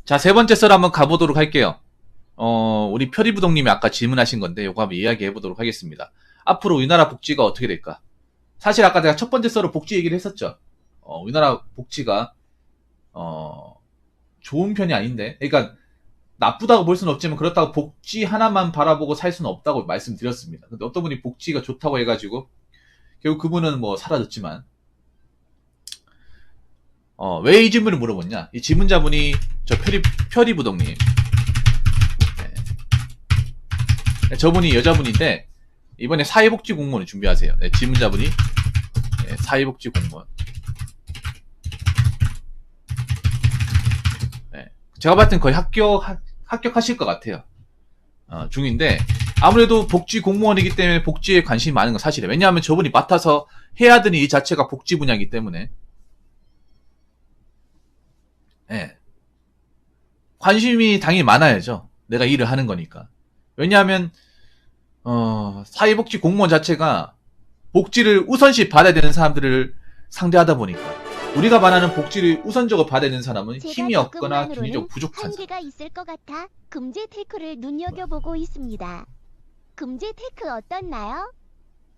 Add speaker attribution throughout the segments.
Speaker 1: 자, 세 번째 썰 한번 가보도록 할게요. 우리 표리부동님이 아까 질문하신 건데, 요거 한번 이야기해보도록 하겠습니다. 앞으로 우리나라 복지가 어떻게 될까? 사실 아까 내가 첫 번째 썰로 복지 얘기를 했었죠. 우리나라 복지가, 좋은 편이 아닌데, 그러니까, 나쁘다고 볼 수는 없지만, 그렇다고 복지 하나만 바라보고 살 수는 없다고 말씀드렸습니다. 근데 어떤 분이 복지가 좋다고 해가지고, 결국 그분은 뭐 사라졌지만, 왜 이 질문을 물어봤냐? 이 질문자분이 저 표리부동님. 네. 저분이 여자분인데 이번에 사회복지 공무원을 준비하세요. 네, 질문자분이 네, 사회복지 공무원. 네, 제가 봤을 땐 거의 합격하실 것 같아요. 중인데 아무래도 복지 공무원이기 때문에 복지에 관심이 많은 건 사실이에요. 왜냐하면 저분이 맡아서 해야 되는 이 자체가 복지 분야이기 때문에. 네. 관심이 당연히 많아야죠. 내가 일을 하는 거니까. 왜냐하면 사회복지 공무원 자체가 복지를 우선시 받아야 되는 사람들을 상대하다 보니까 우리가 말하는 복지를 우선적으로 받아야 되는 사람은 힘이 없거나 경제적으로 부족한 사람.
Speaker 2: 한계가 있을 것 같아 금제 테크를 눈여겨보고 있습니다. 금제 테크 어떻나요?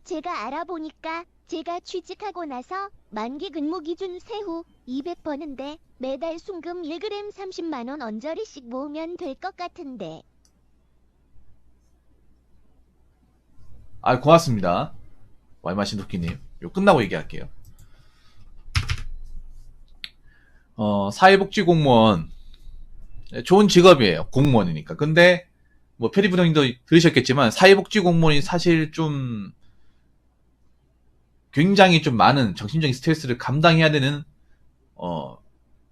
Speaker 2: 제가 알아보니까 제가 취직하고 나서 만기 근무 기준 세후 200버는데 매달 순금 1g 30만원 언저리씩 모으면 될 것 같은데.
Speaker 1: 고맙습니다. 와이마신도끼님. 요 끝나고 얘기할게요. 사회복지 공무원. 좋은 직업이에요. 공무원이니까. 근데, 뭐, 페리부동님도 들으셨겠지만, 사회복지 공무원이 사실 좀, 굉장히 좀 많은 정신적인 스트레스를 감당해야 되는,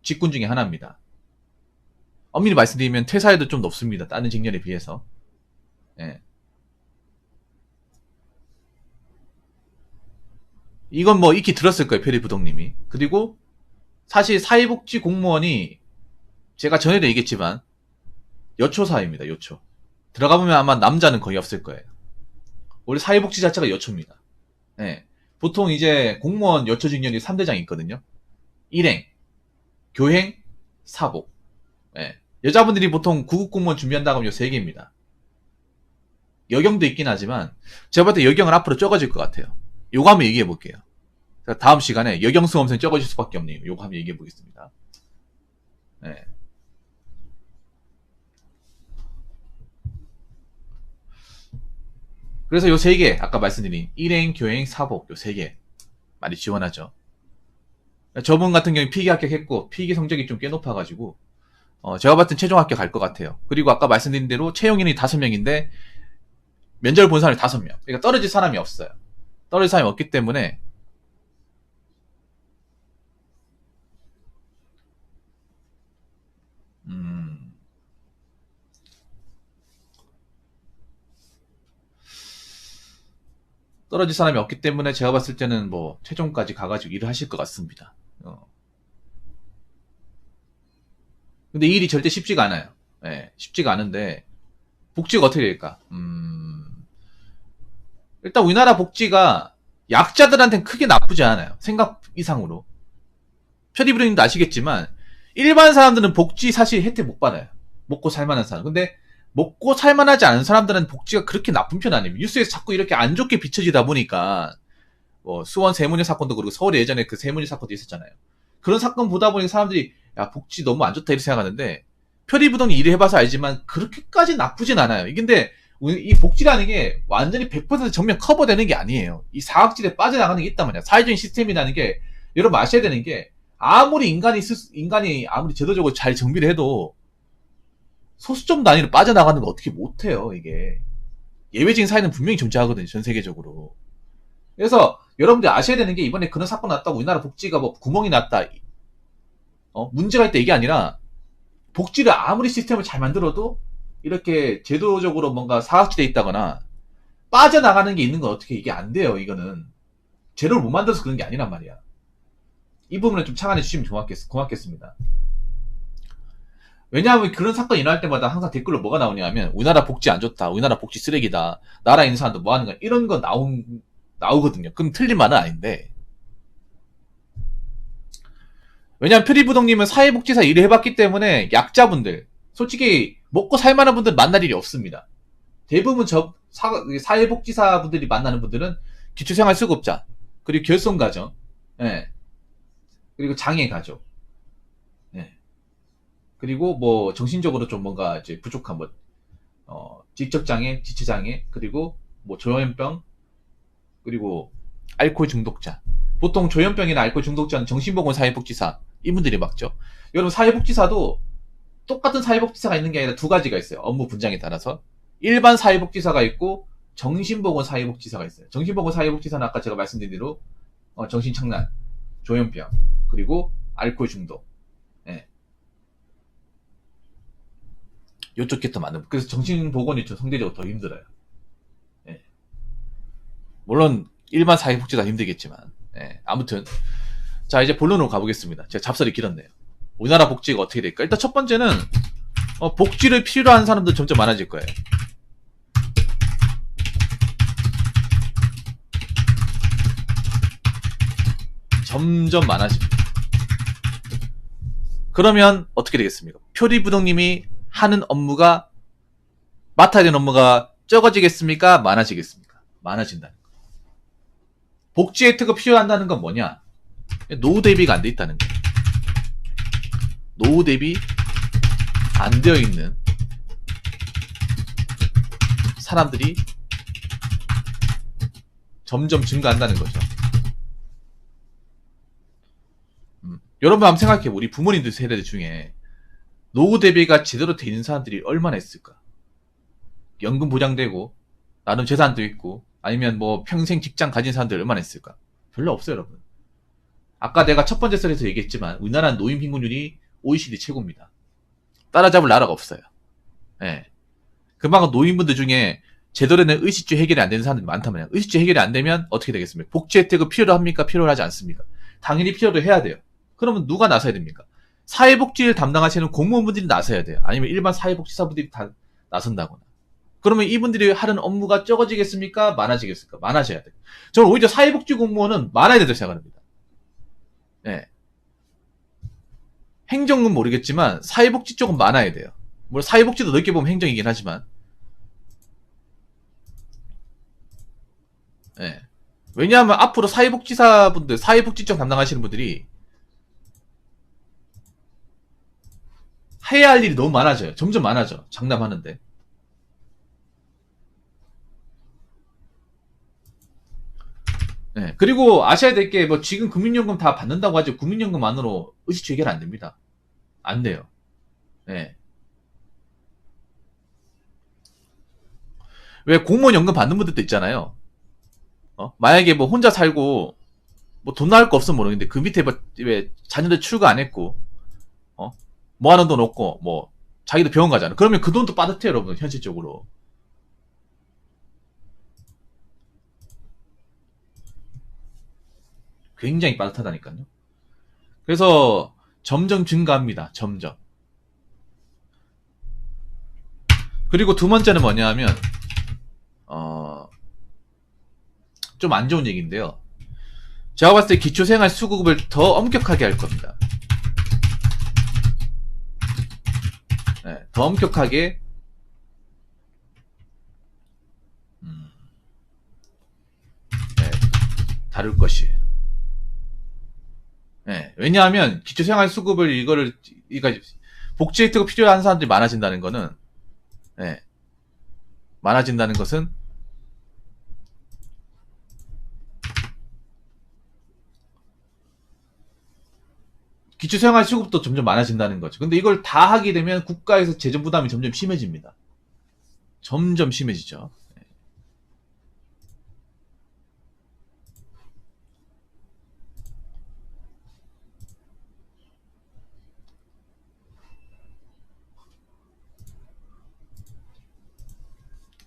Speaker 1: 직군 중에 하나입니다. 엄밀히 말씀드리면 퇴사율도 좀 높습니다. 다른 직렬에 비해서. 예. 이건 뭐 익히 들었을 거예요. 페리부동님이. 그리고 사실 사회복지 공무원이 제가 전에도 얘기했지만 여초사입니다. 여초. 들어가보면 아마 남자는 거의 없을 거예요. 원래 사회복지 자체가 여초입니다. 예. 보통 이제 공무원 여초 직렬이 3대장이 있거든요. 일행, 교행, 사복. 예. 여자분들이 보통 구급공무원 준비한다고 하면 요 3개입니다. 여경도 있긴 하지만 제가 볼 때 여경은 앞으로 적어질 것 같아요. 요거 한번 얘기해 볼게요. 다음 시간에 여경 수험생 적어질 수밖에 없네요. 요거 한번 얘기해 보겠습니다. 네. 그래서 요 3개, 아까 말씀드린 일행, 교행, 사복 요 3개 많이 지원하죠. 저분 같은 경우에 필기 합격했고 필기 성적이 좀 꽤 높아가지고 제가 봤을 땐 최종 합격 갈 것 같아요. 그리고 아까 말씀드린 대로 채용인이 5명인데 면접을 본 사람이 5명. 그러니까 떨어질 사람이 없어요. 떨어질 사람이 없기 때문에 떨어질 사람이 없기 때문에 제가 봤을 때는 뭐 최종까지 가가지고 일을 하실 것 같습니다. 근데 이 일이 절대 쉽지가 않아요. 네, 쉽지가 않은데 복지가 어떻게 될까? 일단 우리나라 복지가 약자들한테는 크게 나쁘지 않아요. 생각 이상으로. 표리부님도 아시겠지만 일반 사람들은 복지 사실 혜택 못 받아요. 먹고 살만한 사람. 근데 먹고 살만하지 않은 사람들은 복지가 그렇게 나쁜 편 아니에요. 뉴스에서 자꾸 이렇게 안 좋게 비춰지다 보니까 수원 세무녀 사건도 그렇고 서울에 예전에 그 세무녀 사건도 있었잖아요. 그런 사건 보다 보니 사람들이 야 복지 너무 안 좋다 이렇게 생각하는데 표리부동이 일을 해봐서 알지만 그렇게까지 나쁘진 않아요. 근데 이 복지라는 게 완전히 100% 정면 커버되는 게 아니에요. 이 사각지대에 빠져나가는 게 있단 말이야. 사회적인 시스템이라는 게 여러분 아셔야 되는 게 아무리 인간이 아무리 제도적으로 잘 정비를 해도 소수점 단위로 빠져나가는 거 어떻게 못해요, 이게. 예외적인 사회는 분명히 존재하거든요, 전 세계적으로. 그래서 여러분들 아셔야 되는 게 이번에 그런 사건 났다고 우리나라 복지가 뭐 구멍이 났다, 문제가 있다 이게 아니라 복지를 아무리 시스템을 잘 만들어도 이렇게 제도적으로 뭔가 사각지대에 있다거나 빠져나가는 게 있는 건 어떻게 이게 안 돼요, 이거는. 제도를 못 만들어서 그런 게 아니란 말이야. 이 부분을 좀 착안해 주시면 고맙겠습니다. 왜냐하면 그런 사건이 일어날 때마다 항상 댓글로 뭐가 나오냐면 우리나라 복지 안 좋다, 우리나라 복지 쓰레기다, 나라에 있는 사람들 뭐 하는 거야 이런 거 나오거든요. 그럼 틀린 말은 아닌데 왜냐면 표리부동님은 사회복지사 일을 해봤기 때문에 약자분들, 솔직히 먹고 살만한 분들 만날 일이 없습니다. 대부분 사회복지사 분들이 만나는 분들은 기초생활수급자, 그리고 결손가정, 예, 그리고 장애가족, 예, 그리고 뭐 정신적으로 좀 뭔가 이제 부족한 뭐 지적장애, 지체장애, 그리고 뭐 조현병, 그리고 알코올 중독자. 보통 조현병이나 알코올 중독자는 정신보건 사회복지사 이분들이 막죠. 여러분 사회복지사도 똑같은 사회복지사가 있는 게 아니라 두 가지가 있어요. 업무 분장에 따라서 일반 사회복지사가 있고 정신보건 사회복지사가 있어요. 정신보건 사회복지사는 아까 제가 말씀드린 대로 정신착란, 조현병, 그리고 알코올 중독. 예. 요쪽 게 더 많은. 그래서 정신보건이 좀 상대적으로 더 힘들어요. 예. 물론 일반 사회복지사 힘들겠지만, 예. 아무튼 자 이제 본론으로 가보겠습니다. 제가 잡설이 길었네요. 우리나라 복지가 어떻게 될까? 일단 첫 번째는 복지를 필요로 하는 사람들 점점 많아질 거예요. 점점 많아집니다. 그러면 어떻게 되겠습니까? 표리부동님이 하는 업무가 맡아야 되는 업무가 적어지겠습니까? 많아지겠습니까? 많아진다는 거. 복지 혜택이 필요한다는 건 뭐냐? 노후 대비가 안 돼 있다는 거예요. 노후 대비 안 되어 있는 사람들이 점점 증가한다는 거죠. 여러분 한번 생각해. 우리 부모님들 세대 중에 노후 대비가 제대로 돼 있는 사람들이 얼마나 있을까? 연금 보장되고 나름 재산도 있고 아니면 뭐 평생 직장 가진 사람들 얼마나 있을까? 별로 없어요, 여러분. 아까 내가 첫 번째 썰에서 얘기했지만 우리나라는 노인 빈곤율이 OECD 최고입니다. 따라잡을 나라가 없어요. 예. 그만큼 노인분들 중에 제대로 된 의식주 해결이 안 되는 사람들이 많다면 의식주 해결이 안 되면 어떻게 되겠습니까? 복지 혜택을 필요로 합니까? 필요로 하지 않습니까? 당연히 필요로 해야 돼요. 그러면 누가 나서야 됩니까? 사회복지를 담당하시는 공무원분들이 나서야 돼요. 아니면 일반 사회복지사분들이 다 나선다거나. 그러면 이분들이 하는 업무가 적어지겠습니까? 많아지겠습니까? 많아져야 돼요. 저는 오히려 사회복지 공무원은 많아야 된다고 생각합니다. 네. 행정은 모르겠지만 사회복지 쪽은 많아야 돼요. 물론 사회복지도 넓게 보면 행정이긴 하지만. 네. 왜냐하면 앞으로 사회복지사분들, 사회복지 쪽 담당하시는 분들이 해야 할 일이 너무 많아져요. 점점 많아져. 장담하는데. 네. 그리고 아셔야 될 게 뭐 지금 국민연금 다 받는다고 하죠. 국민연금만으로 의식주 해결 안 됩니다. 안 돼요. 네. 왜 공무원 연금 받는 분들도 있잖아요. 만약에 뭐 혼자 살고 뭐 돈 나올 거 없으면 모르겠는데 그 밑에 뭐 왜 자녀들 출가 안 했고 모아놓은 돈 없고 뭐 자기도 병원 가잖아. 그러면 그 돈도 빠듯해요, 여러분. 현실적으로. 굉장히 빠듯하다니까요. 그래서 점점 증가합니다. 점점. 그리고 두 번째는 뭐냐면 좀 안 좋은 얘기인데요. 제가 봤을 때 기초생활 수급을 더 엄격하게 할 겁니다. 네, 더 엄격하게 네, 다룰 것이에요. 네, 왜냐하면 기초생활 수급을 이거를 복지 혜택이 필요한 사람들이 많아진다는 거는 네, 많아진다는 것은 기초생활 수급도 점점 많아진다는 거죠. 근데 이걸 다 하게 되면 국가에서 재정 부담이 점점 심해집니다. 점점 심해지죠.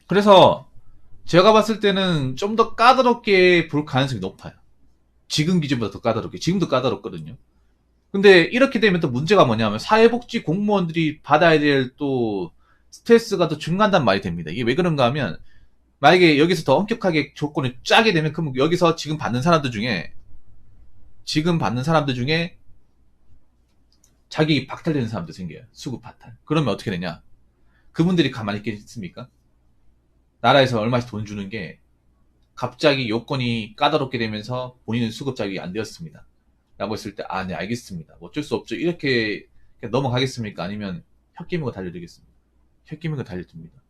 Speaker 1: 그래서 제가 봤을 때는 좀 더 까다롭게 볼 가능성이 높아요. 지금 기준보다 더 까다롭게. 지금도 까다롭거든요. 근데 이렇게 되면 또 문제가 뭐냐면 사회복지 공무원들이 받아야 될 또 스트레스가 더 증가한다는 말이 됩니다. 이게 왜 그런가 하면 만약에 여기서 더 엄격하게 조건을 짜게 되면 그럼 여기서 지금 받는 사람들 중에 자기 박탈되는 사람도 생겨요. 수급 박탈. 그러면 어떻게 되냐? 그분들이 가만히 있겠습니까? 나라에서 얼마씩 돈 주는 게 갑자기 요건이 까다롭게 되면서 본인은 수급 자격이 안 되었습니다. 라고 했을 때, 아, 네, 알겠습니다. 어쩔 수 없죠. 이렇게 넘어가겠습니까? 아니면 혓기미가 달려들겠습니다. 혓기미가 달려듭니다.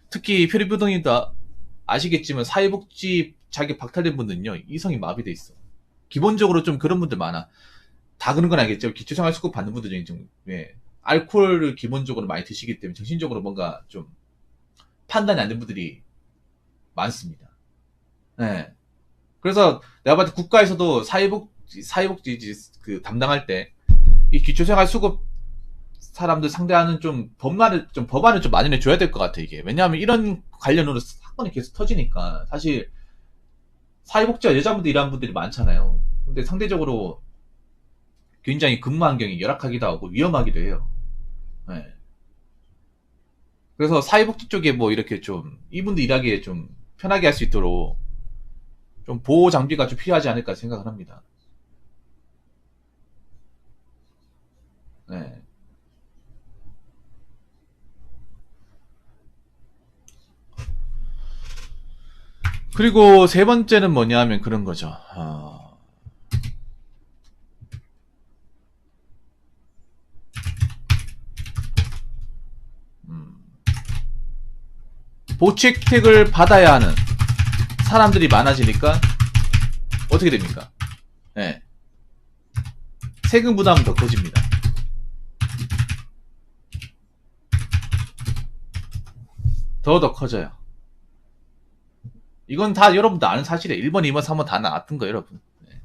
Speaker 1: 특히 표리부동님도 아시겠지만 사회복지 자격 박탈된 분들은요, 이성이 마비돼 있어. 기본적으로 좀 그런 분들 많아. 다 그런 건 알겠죠. 기초생활수급 받는 분들 중에 좀, 예, 알코올을 기본적으로 많이 드시기 때문에 정신적으로 뭔가 좀 판단이 안 된 분들이 많습니다. 네. 그래서 내가 봤을 때 국가에서도 사회복지 그 담당할 때 이 기초생활수급 사람들 상대하는 좀 법안을 좀 마련해 줘야 될 것 같아, 이게. 왜냐하면 이런 관련으로 사건이 계속 터지니까 사실 사회복지와 여자분들 일하는 분들이 많잖아요. 근데 상대적으로 굉장히 근무 환경이 열악하기도 하고 위험하기도 해요. 네. 그래서 사회복지 쪽에 뭐 이렇게 좀 이분들 일하기에 좀 편하게 할 수 있도록 좀 보호 장비가 좀 필요하지 않을까 생각을 합니다. 네. 그리고 세 번째는 뭐냐 하면 그런 거죠. 보치 혜택을 받아야 하는 사람들이 많아지니까 어떻게 됩니까? 네. 세금 부담은 더 커집니다. 더 커져요. 이건 다 여러분도 아는 사실이에요. 1번, 2번, 3번 다 나왔던 거예요, 여러분. 네.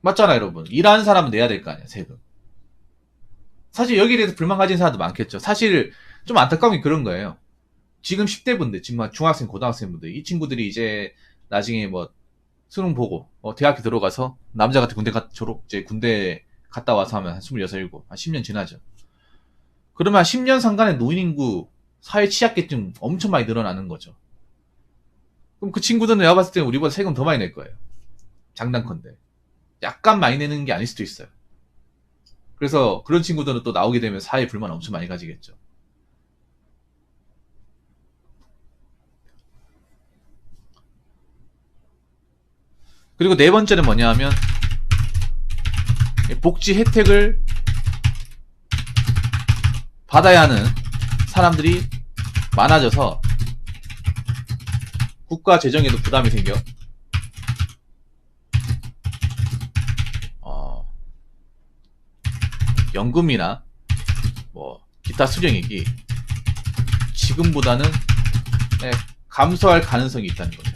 Speaker 1: 맞잖아요, 여러분. 일하는 사람은 내야 될 거 아니야, 세금. 사실 여기에 대해서 불만 가진 사람도 많겠죠. 사실 좀 안타까운 게 그런 거예요. 지금 10대 분들, 지금 중학생, 고등학생 분들, 이 친구들이 이제 나중에 뭐 수능 보고 대학교 들어가서 남자 같은 군대 갔다 와서 하면 한 26, 7, 한 10년 지나죠. 그러면 한 10년 상간의 노인 인구, 사회 취약계층 엄청 많이 늘어나는 거죠. 그럼 그 친구들은 내가 봤을 때는 우리보다 세금 더 많이 낼 거예요. 장단컨대. 약간 많이 내는 게 아닐 수도 있어요. 그래서 그런 친구들은 또 나오게 되면 사회 불만 엄청 많이 가지겠죠. 그리고 네 번째는 뭐냐 하면 복지 혜택을 받아야 하는 사람들이 많아져서 국가 재정에도 부담이 생겨. 연금이나 뭐 기타 수령액이 지금보다는 감소할 가능성이 있다는 거죠.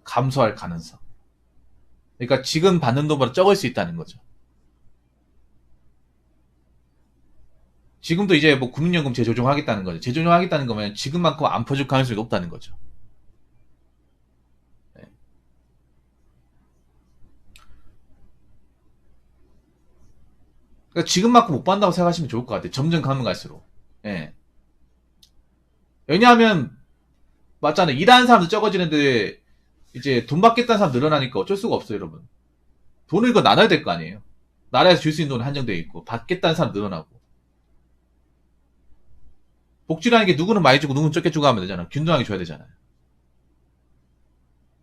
Speaker 1: 감소할 가능성. 그러니까 지금 받는 돈보다 적을 수 있다는 거죠. 지금도 이제 뭐 국민연금 재조정하겠다는 거죠. 재조정하겠다는 거면 지금만큼 안 퍼줄 가능성이 높다는 거죠. 네. 그러니까 지금만큼 못 받는다고 생각하시면 좋을 것 같아요. 점점 가면 갈수록. 예. 왜냐하면 맞잖아요. 일하는 사람도 적어지는데 이제 돈 받겠다는 사람 늘어나니까 어쩔 수가 없어요, 여러분. 돈을 이거 나눠야 될 거 아니에요. 나라에서 줄 수 있는 돈은 한정되어 있고 받겠다는 사람 늘어나고. 복지라는 게 누구는 많이 주고 누구는 적게 주고 하면 되잖아. 균등하게 줘야 되잖아요.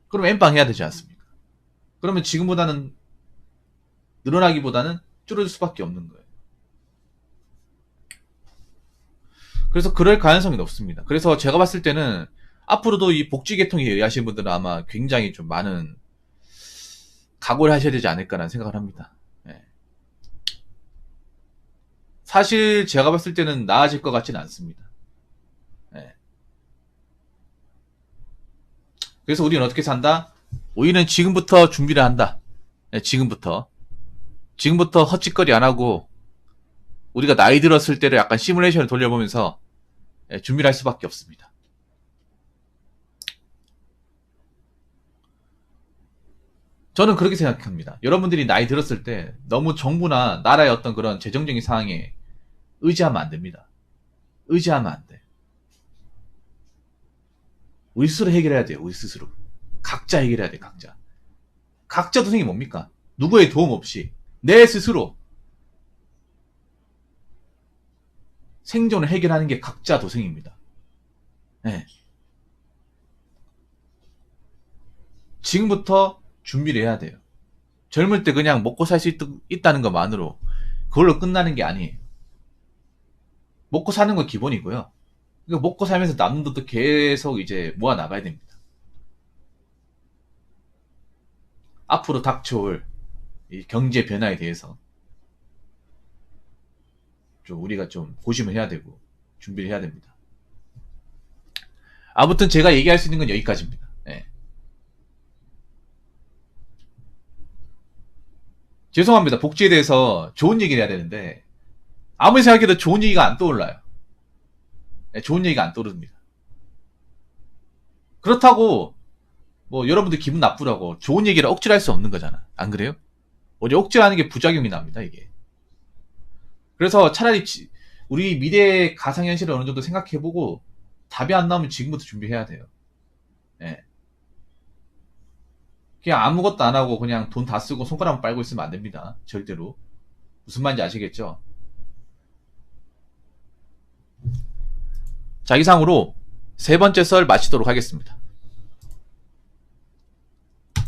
Speaker 1: 그럼 엠빵 해야 되지 않습니까? 그러면 지금보다는 늘어나기보다는 줄어들 수밖에 없는 거예요. 그래서 그럴 가능성이 높습니다. 그래서 제가 봤을 때는 앞으로도 이 복지 계통에 의하시는 분들은 아마 굉장히 좀 많은 각오를 하셔야 되지 않을까라는 생각을 합니다. 네. 사실 제가 봤을 때는 나아질 것 같지는 않습니다. 네. 그래서 우리는 어떻게 산다? 우리는 지금부터 준비를 한다. 네, 지금부터 헛짓거리 안 하고 우리가 나이 들었을 때를 약간 시뮬레이션을 돌려보면서 준비를 할 수밖에 없습니다. 저는 그렇게 생각합니다. 여러분들이 나이 들었을 때 너무 정부나 나라의 어떤 그런 재정적인 상황에 의지하면 안 됩니다. 의지하면 안 돼. 우리 스스로 해결해야 돼요. 우리 스스로. 각자 해결해야 돼. 각자. 각자 도생이 뭡니까? 누구의 도움 없이 내 스스로 생존을 해결하는 게 각자 도생입니다. 네. 지금부터 준비를 해야 돼요. 젊을 때 그냥 먹고 살 수 있다는 것만으로 그걸로 끝나는 게 아니에요. 먹고 사는 건 기본이고요. 그러니까 먹고 살면서 남는 것도 계속 이제 모아 나가야 됩니다. 앞으로 닥쳐올 이 경제 변화에 대해서 좀 우리가 좀 고심을 해야 되고 준비를 해야 됩니다. 아무튼 제가 얘기할 수 있는 건 여기까지입니다. 네. 죄송합니다. 복지에 대해서 좋은 얘기를 해야 되는데 아무리 생각해도 좋은 얘기가 안 떠올라요. 네, 좋은 얘기가 안 떠오릅니다. 그렇다고 뭐 여러분들 기분 나쁘라고 좋은 얘기를 억지로 할 수 없는 거잖아. 안 그래요? 오히려 억지로 하는 게 부작용이 납니다. 이게. 그래서 차라리 우리 미래의 가상현실을 어느 정도 생각해보고 답이 안 나오면 지금부터 준비해야 돼요. 네. 그냥 아무것도 안 하고 그냥 돈 다 쓰고 손가락만 빨고 있으면 안 됩니다. 절대로. 무슨 말인지 아시겠죠? 자, 이상으로 세 번째 썰 마치도록 하겠습니다.